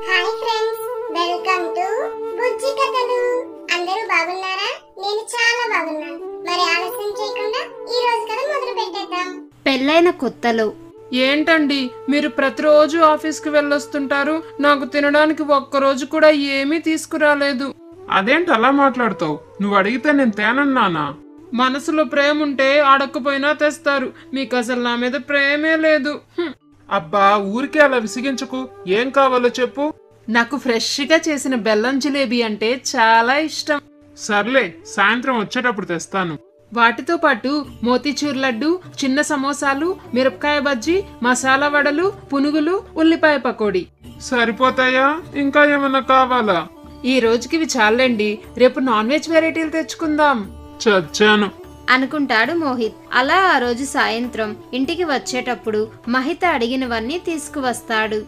Hi friends, welcome to బుజ్జి కథలు. అందరూ బాగున్నారా? నేను చాలా బాగున్నాను. మరి ఆలస్యం చేయకుండా ఈ రోజు కథ మొదలు పెట్టేద్దాం. పెళ్ళైన కొత్తలో. ఏంటండి మీరు ప్రతిరోజు ఆఫీస్కి వెళ్ళొస్తుంటారు, నాకు తినడానికి ఒక్కరోజు కూడా ఏమీ తీసుకురాలేదు. అదేంటి అలా మాట్లాడుతావు? నువ్వు అడిగితే నేను తేనన్నానా? మనసులో ప్రేమ ఉంటే అడగకపోయినా తెస్తారు. మీకు అసలు నా మీద ప్రేమే లేదు. అబ్బా ఊరికే అలా విసిగించకు. ఏం కావాలో చెప్పు. నాకు ఫ్రెష్గా చేసిన బెల్లం జిలేబీ అంటే చాలా ఇష్టం. సర్లే, సాయంత్రం వచ్చేటప్పుడు తెస్తాను. వాటితో పాటు మోతీచూర్ లడ్డు, చిన్న సమోసాలు, మిరపకాయ బజ్జీ, మసాలా వడలు, పునుగులు, ఉల్లిపాయ పకోడీ. సరిపోతాయా? ఇంకా ఏమన్నా కావాలా? ఈ రోజుకి ఇవి చాలండి. రేపు నాన్ వెజ్ వెరైటీలు తెచ్చుకుందాం. చచ్చాను అనుకుంటాడు మోహిత్. అలా ఆ రోజు సాయంత్రం ఇంటికి వచ్చేటప్పుడు మహిత అడిగినవన్నీ తీసుకువస్తాడు.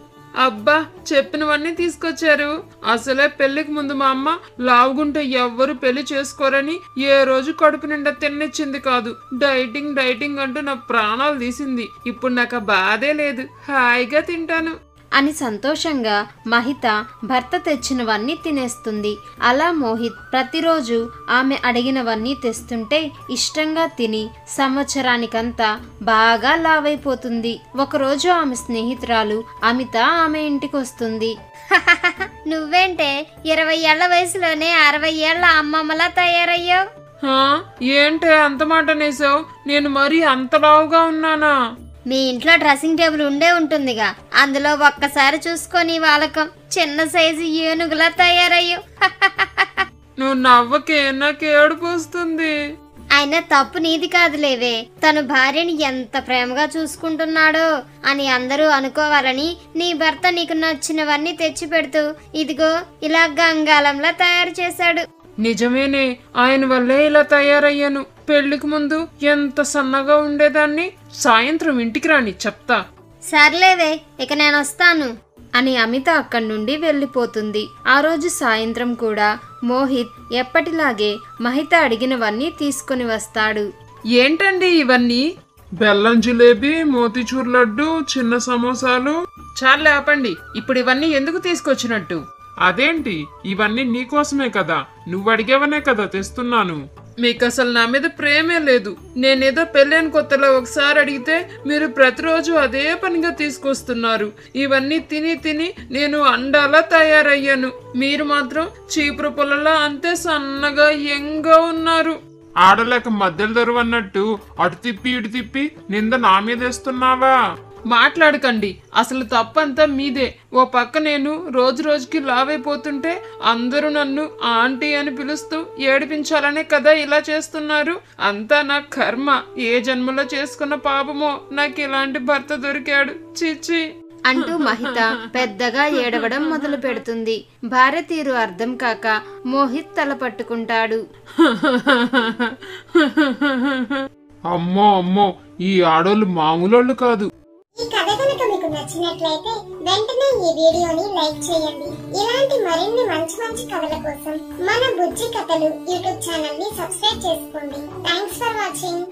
అబ్బా, చెప్పినవన్నీ తీసుకొచ్చారు. అసలే పెళ్లికి ముందు మా అమ్మ లావుగుంటే ఎవ్వరు పెళ్లి చేసుకోరని ఏ రోజు కడుపు నిండా తిన్నిచ్చింది కాదు. డైటింగ్ డైటింగ్ అంటూ నా ప్రాణాలు తీసింది. ఇప్పుడు నాకు బాధే లేదు, హాయిగా తింటాను అని సంతోషంగా మహిత భర్త తెచ్చినవన్నీ తినేస్తుంది. అలా మోహిత్ ప్రతిరోజు ఆమె అడిగినవన్నీ తెస్తుంటే ఇష్టంగా తిని సంవత్సరానికంతా బాగా లావైపోతుంది. ఒకరోజు ఆమె స్నేహితురాలు అమిత ఆమె ఇంటికి వస్తుంది. నువ్వేంటే 20 ఏళ్ల వయసులోనే 60 ఏళ్ల అమ్మమ్మలా తయారయ్యావు? ఏంటే అంత మాట నేసావు? నేను మరీ అంత లావుగా ఉన్నానా? మీ ఇంట్లో డ్రెస్సింగ్ టేబుల్ ఉండే ఉంటుందిగా, అందులో ఒక్కసారి చూసుకొని వాళ్ళకం చిన్న సైజు ఏనుగులా తయారయ్యో. నువ్వు నవ్వకే, నాకు ఏడుపు వస్తుంది. అయినా తప్పు నీది కాదులేవే. తను భార్యని ఎంత ప్రేమగా చూసుకుంటున్నాడో అని అందరూ అనుకోవాలని నీ భర్త నీకు నచ్చినవన్నీ తెచ్చి పెడుతూ ఇదిగో ఇలా గంగాలంలా తయారు చేశాడు. నిజమేనే, ఆయన వల్లే ఇలా తయారయ్యాను. పెళ్లికి ముందు ఎంత సన్నగా ఉండేదాన్ని. సాయంత్రం ఇంటికి రాని చెప్తా. సర్లేవే, ఇక నేను వస్తాను అని అమిత అక్కడి నుండి వెళ్ళిపోతుంది. ఆ రోజు సాయంత్రం కూడా మోహిత్ ఎప్పటిలాగే మహిత అడిగినవన్నీ తీసుకుని వస్తాడు. ఏంటండి ఇవన్నీ? బెల్లం జిలేబీ, మోతీచూర్ లడ్డు, చిన్న సమోసాలు. చాలు ఆపండి. ఇప్పుడు ఇవన్నీ ఎందుకు తీసుకొచ్చినట్టు? అదేంటి, ఇవన్నీ నీకోసమే కదా, నువ్వు అడిగేవనే కదా తెస్తున్నాను. మీకు అసలు నా మీద ప్రేమే లేదు. నేనేదో పెళ్ళైన కొత్తలో ఒకసారి అడిగితే మీరు ప్రతిరోజు అదే పనిగా తీసుకొస్తున్నారు. ఇవన్నీ తిని తిని నేను అండాలా తయారయ్యాను. మీరు మాత్రం చీపురు పొలలా అంతే సన్నగా యంగా ఉన్నారు. ఆడలేక మధ్యలో దొరవన్నట్టు అటు తిప్పి ఇటు తిప్పి నింద నా మీద వేస్తున్నావా? మాట్లాడకండి. అసలు తప్పంతా మీదే. ఓ పక్క నేను రోజు రోజుకి లావైపోతుంటే అందరూ నన్ను ఆంటీ అని పిలుస్తూ ఏడిపించాలనే కదా ఇలా చేస్తున్నారు. అంతా నా కర్మ. ఏ జన్మలో చేసుకున్న పాపమో నాకు ఇలాంటి భర్త దొరికాడు. చిచి అంటూ మహిత పెద్దగా ఏడవడం మొదలు పెడుతుంది. భార్య తీరు అర్థం కాక మోహిత్ తల పట్టుకుంటాడు. అమ్మో అమ్మో, ఈ ఆడోళ్ళు మామూలు కాదు. ఈ కథ కనుక మీకు నచ్చినట్లయితే వెంటనే ఈ వీడియోని లైక్ చేయండి. ఇలాంటి మరిన్ని మంచి మంచి కథల కోసం మన బుజ్జి కథలు యూట్యూబ్ ఛానల్ ని సబ్స్క్రైబ్ చేసుకోండి. Thanks for watching.